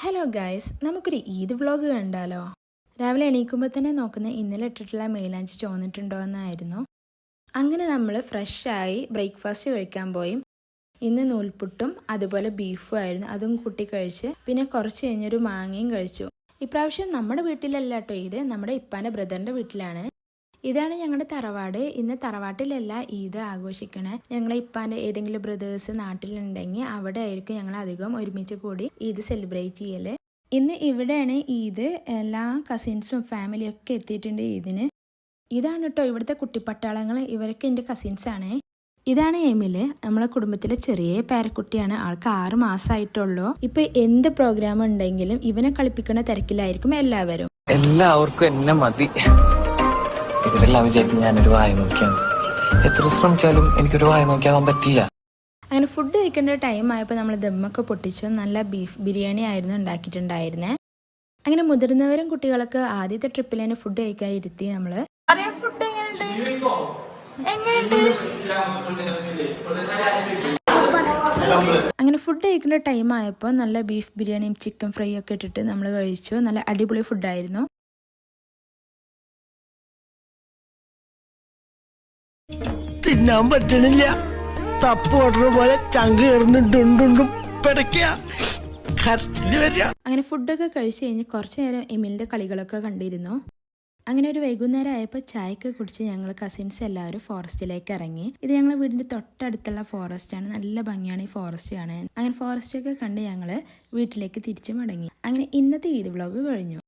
Hello guys, നമുക്കൊരു Eid vlog കണ്ടാലോ? രാവിലെ എണീക്കുമ്പോൾ തന്നെ നോക്കുന്നത് ഇന്നലെ ഇട്ടിട്ടുള്ള മെയിലാഞ്ചി ചോന്നിട്ടുണ്ടോ എന്നായിരുന്നു. അങ്ങനെ നമ്മൾ ഫ്രഷായി ബ്രേക്ക്ഫാസ്റ്റ് കഴിക്കാൻ പോയി. ഇന്ന് നൂൽപുട്ടും അതുപോലെ ബീഫും ആയിരുന്നു. അതും കൂട്ടി കഴിച്ച് പിന്നെ കുറച്ച് കഴിഞ്ഞൊരു മാങ്ങയും കഴിച്ചു. ഇപ്രാവശ്യം നമ്മുടെ വീട്ടിലല്ല കേട്ടോ, ഇത് നമ്മുടെ ഇപ്പാൻ്റെ ബ്രദറിൻ്റെ വീട്ടിലാണ്. ഇതാണ് ഞങ്ങളുടെ തറവാട്. ഇന്ന് തറവാട്ടിലല്ല ഈദ് ആഘോഷിക്കണേ. ഞങ്ങളെ ഇപ്പാൻ്റെ ഏതെങ്കിലും ബ്രദേഴ്സ് നാട്ടിലുണ്ടെങ്കിൽ അവിടെ ആയിരിക്കും ഞങ്ങൾ അധികം ഒരുമിച്ച് കൂടി ഈദ് സെലിബ്രേറ്റ് ചെയ്യല്. ഇന്ന് ഇവിടെയാണ് ഈദ്. എല്ലാ കസിൻസും ഫാമിലിയും ഒക്കെ എത്തിയിട്ടുണ്ട് ഈദിന്. ഇതാണ് കേട്ടോ ഇവിടുത്തെ കുട്ടിപ്പട്ടാളങ്ങൾ. ഇവരൊക്കെ എൻ്റെ കസിൻസാണ്. ഇതാണ് എമില്, നമ്മളെ കുടുംബത്തിലെ ചെറിയ പേരക്കുട്ടിയാണ്. ആൾക്ക് 6 മാസമായിട്ടുള്ളൂ. ഇപ്പൊ എന്ത് പ്രോഗ്രാം ഉണ്ടെങ്കിലും ഇവനെ കളിപ്പിക്കുന്ന തിരക്കിലായിരിക്കും എല്ലാവരും. എല്ലാവർക്കും എന്നെ മതി. ഇവരെല്ലാം വിചാരിക്കും ഞാനൊരു വായ നോക്കിയാണ്. എത്ര ശ്രമിച്ചാലും എനിക്കൊരു വായ നോക്കിയാകാൻ പറ്റില്ല. അങ്ങനെ ഫുഡ് കഴിക്കേണ്ട ടൈം ആയപ്പോൾ നമ്മൾ ദമ്മൊക്കെ പൊട്ടിച്ചു. നല്ല ബീഫ് ബിരിയാണി ആയിരുന്നു ഉണ്ടാക്കിയിട്ടുണ്ടായിരുന്നേ. അങ്ങനെ മുതിർന്നവരും കുട്ടികളൊക്കെ ആദ്യത്തെ ട്രിപ്പിൽ തന്നെ ഫുഡ് കഴിക്കാൻ ഇരുത്തി. നമ്മള് ഫുഡ് അങ്ങനെ ഫുഡ് കഴിക്കേണ്ട ടൈം ആയപ്പോൾ നല്ല ബീഫ് ബിരിയാണിയും ചിക്കൻ ഫ്രൈ ഒക്കെ ഇട്ടിട്ട് നമ്മൾ കഴിച്ചു. നല്ല അടിപൊളി ഫുഡായിരുന്നു. തിന്നാൻ പറ്റണില്ല. തപ്പ് ഓർഡർ പോലെ ചങ്ക് കയറുന്നുണ്ടുണ്ടുണ്ടും പിടയ്ക്കുക. അങ്ങനെ ഫുഡൊക്കെ കഴിച്ചു കഴിഞ്ഞ് കുറച്ചു നേരം എമിലിന്റെ കളികളൊക്കെ കണ്ടിരുന്നു. അങ്ങനെ ഒരു വൈകുന്നേരം ആയപ്പോൾ ചായയൊക്കെ കുടിച്ച് ഞങ്ങൾ കസിൻസ് എല്ലാവരും ഫോറസ്റ്റിലേക്ക് ഇറങ്ങി. ഇത് ഞങ്ങളുടെ വീടിന്റെ തൊട്ടടുത്തുള്ള ഫോറസ്റ്റ് ആണ്. നല്ല ഭംഗിയാണ് ഈ ഫോറസ്റ്റ് കാണാൻ. അങ്ങനെ ഫോറസ്റ്റ് ഒക്കെ കണ്ട് ഞങ്ങൾ വീട്ടിലേക്ക് തിരിച്ചു മടങ്ങി. അങ്ങനെ ഇന്നത്തെ ഈദ് വ്ളോഗ് കഴിഞ്ഞു.